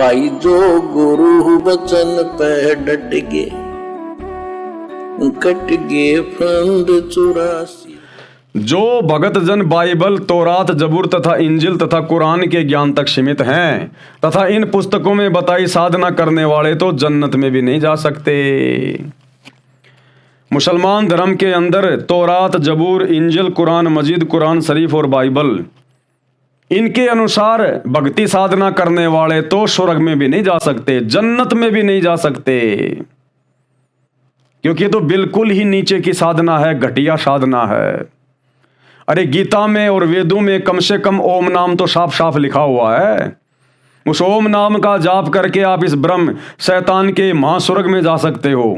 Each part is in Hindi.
भाई जो गुरु वचन पे डट गए, कट गए फंद 84। जो भगत जन बाइबल, तौरात, जबूर तथा इंजिल तथा कुरान के ज्ञान तक सीमित हैं तथा इन पुस्तकों में बताई साधना करने वाले तो जन्नत में भी नहीं जा सकते। मुसलमान धर्म के अंदर तौरात, जबूर, इंजिल, कुरान मजीद, कुरान शरीफ और बाइबल, इनके अनुसार भक्ति साधना करने वाले तो स्वर्ग में भी नहीं जा सकते, जन्नत में भी नहीं जा सकते, क्योंकि ये तो बिल्कुल ही नीचे की साधना है, घटिया साधना है। अरे गीता में और वेदों में कम से कम ओम नाम तो साफ साफ लिखा हुआ है। उस ओम नाम का जाप करके आप इस ब्रह्म शैतान के महास्वर्ग में जा सकते हो,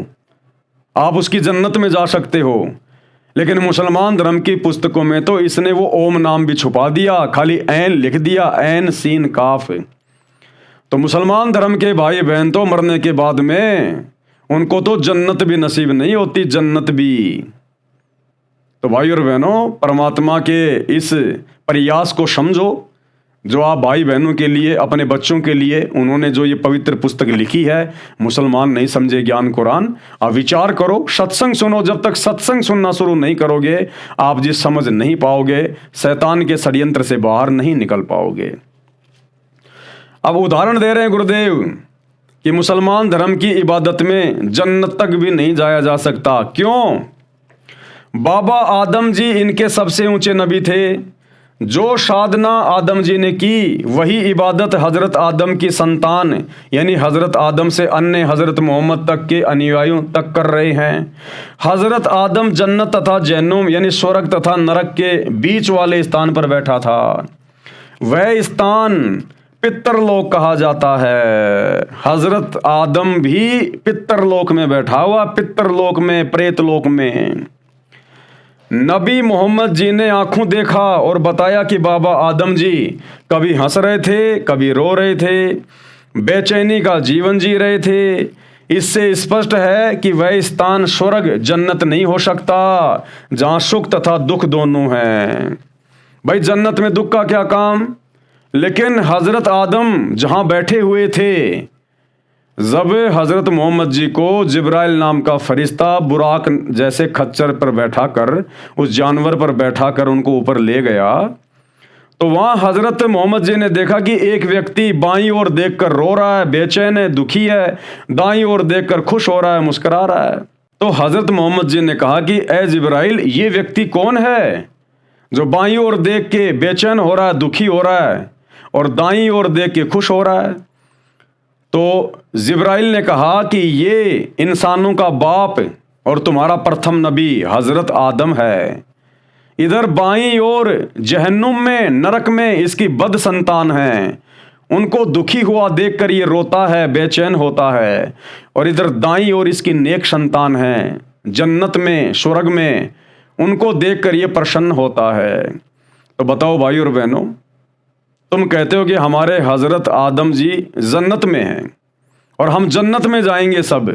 आप उसकी जन्नत में जा सकते हो। लेकिन मुसलमान धर्म की पुस्तकों में तो इसने वो ओम नाम भी छुपा दिया, खाली ऐन लिख दिया, ऐन सीन काफ। तो मुसलमान धर्म के भाई बहन तो मरने के बाद में उनको तो जन्नत भी नसीब नहीं होती, जन्नत भी। तो भाई और बहनों, परमात्मा के इस प्रयास को समझो जो आप भाई बहनों के लिए, अपने बच्चों के लिए उन्होंने जो ये पवित्र पुस्तक लिखी है। मुसलमान नहीं समझे ज्ञान कुरान, आप विचार करो, सत्संग सुनो। जब तक सत्संग सुनना शुरू नहीं करोगे आप जिस समझ नहीं पाओगे, शैतान के षड्यंत्र से बाहर नहीं निकल पाओगे। अब उदाहरण दे रहे हैं गुरुदेव कि मुसलमान धर्म की इबादत में जन्नत तक भी नहीं जाया जा सकता। क्यों? बाबा आदम जी इनके सबसे ऊंचे नबी थे। जो साधना आदम जी ने की वही इबादत हजरत आदम की संतान यानी हजरत आदम से अन्य हजरत मोहम्मद तक के अनुयायियों तक कर रहे हैं। हजरत आदम जन्नत तथा जहन्नुम यानी स्वर्ग तथा नरक के बीच वाले स्थान पर बैठा था। वह स्थान पितरलोक कहा जाता है। हजरत आदम भी पितरलोक में बैठा हुआ, पितरलोक में, प्रेतलोक में। नबी मोहम्मद जी ने आंखों देखा और बताया कि बाबा आदम जी कभी हंस रहे थे, कभी रो रहे थे, बेचैनी का जीवन जी रहे थे। इससे स्पष्ट है कि वह स्थान स्वर्ग जन्नत नहीं हो सकता जहां सुख तथा दुख दोनों हैं। भाई जन्नत में दुख का क्या काम? लेकिन हजरत आदम जहां बैठे हुए थे, जब हजरत मोहम्मद जी को जिब्राइल नाम का फरिश्ता बुराक जैसे खच्चर पर बैठाकर, उस जानवर पर बैठाकर उनको ऊपर ले गया, तो वहां हजरत मोहम्मद जी ने देखा कि एक व्यक्ति बाईं ओर देखकर रो रहा है, बेचैन है, दुखी है, दाईं ओर देखकर खुश हो रहा है, मुस्कुरा रहा है। तो हजरत मोहम्मद जी ने कहा कि ए जिब्राइल, ये व्यक्ति कौन है जो बाईं ओर देख के बेचैन हो रहा है, दुखी हो रहा है, और दाईं ओर देख के खुश हो रहा है? तो जिब्राइल ने कहा कि ये इंसानों का बाप और तुम्हारा प्रथम नबी हजरत आदम है। इधर बाईं ओर जहन्नुम में, नरक में इसकी बद संतान है, उनको दुखी हुआ देखकर ये रोता है, बेचैन होता है। और इधर दाईं ओर इसकी नेक संतान है, जन्नत में, स्वर्ग में, उनको देखकर ये प्रसन्न होता है। तो बताओ भाई और बहनों, तुम कहते हो कि हमारे हजरत आदम जी जन्नत में हैं और हम जन्नत में जाएंगे सब।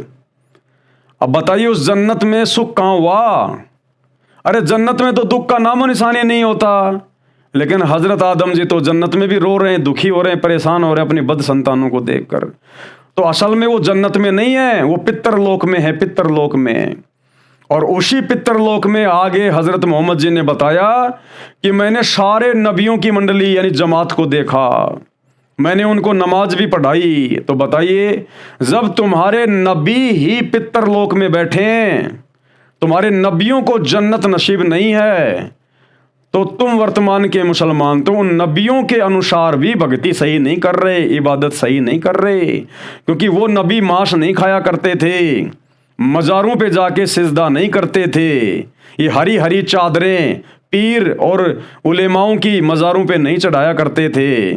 अब बताइए उस जन्नत में सुख कहाँ हुआ? अरे जन्नत में तो दुख का नामो निशानी नहीं होता। लेकिन हजरत आदम जी तो जन्नत में भी रो रहे हैं, दुखी हो रहे हैं, परेशान हो रहे हैं अपनी बद संतानों को देखकर। तो असल में वो जन्नत में नहीं है, वो पितरलोक में है, पितरलोक में। और उसी पितरलोक में आगे हजरत मोहम्मद जी ने बताया कि मैंने सारे नबियों की मंडली यानी जमात को देखा, मैंने उनको नमाज भी पढ़ाई। तो बताइए, जब तुम्हारे नबी ही पितरलोक में बैठे हैं, तुम्हारे नबियों को जन्नत नसीब नहीं है, तो तुम वर्तमान के मुसलमान तो उन नबियों के अनुसार भी भक्ति सही नहीं कर रहे, इबादत सही नहीं कर रहे। क्योंकि वो नबी मांस नहीं खाया करते थे, मज़ारों पे जाके सिजदा नहीं करते थे, ये हरी हरी चादरें पीर और उलेमाओं की मज़ारों पे नहीं चढ़ाया करते थे,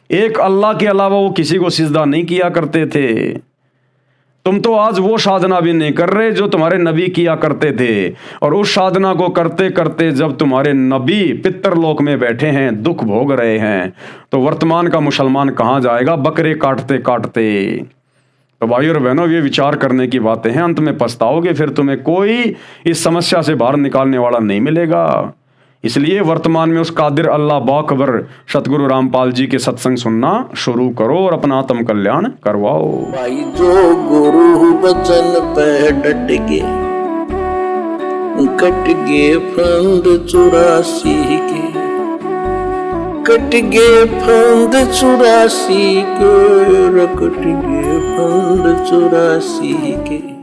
एक अल्लाह के अलावा वो किसी को सिजदा नहीं किया करते थे। तुम तो आज वो साधना भी नहीं कर रहे जो तुम्हारे नबी किया करते थे। और उस साधना को करते करते जब तुम्हारे नबी पितरलोक में बैठे हैं, दुख भोग रहे हैं, तो वर्तमान का मुसलमान कहाँ जाएगा? बकरे काटते काटते। तो भाई और बहनों, ये विचार करने की बातें हैं। अंत में पछताओगे, फिर तुम्हें कोई इस समस्या से बाहर निकालने वाला नहीं मिलेगा। इसलिए वर्तमान में उस कादिर अल्लाह बाखबर सतगुरु रामपाल जी के सत्संग सुनना शुरू करो और अपना आत्म कल्याण करवाओ। भाई जो गुरु बचन पे डट गए, कट गए फंद 84 के, कट गए फंद 84 के, कट गए फंद 84 के।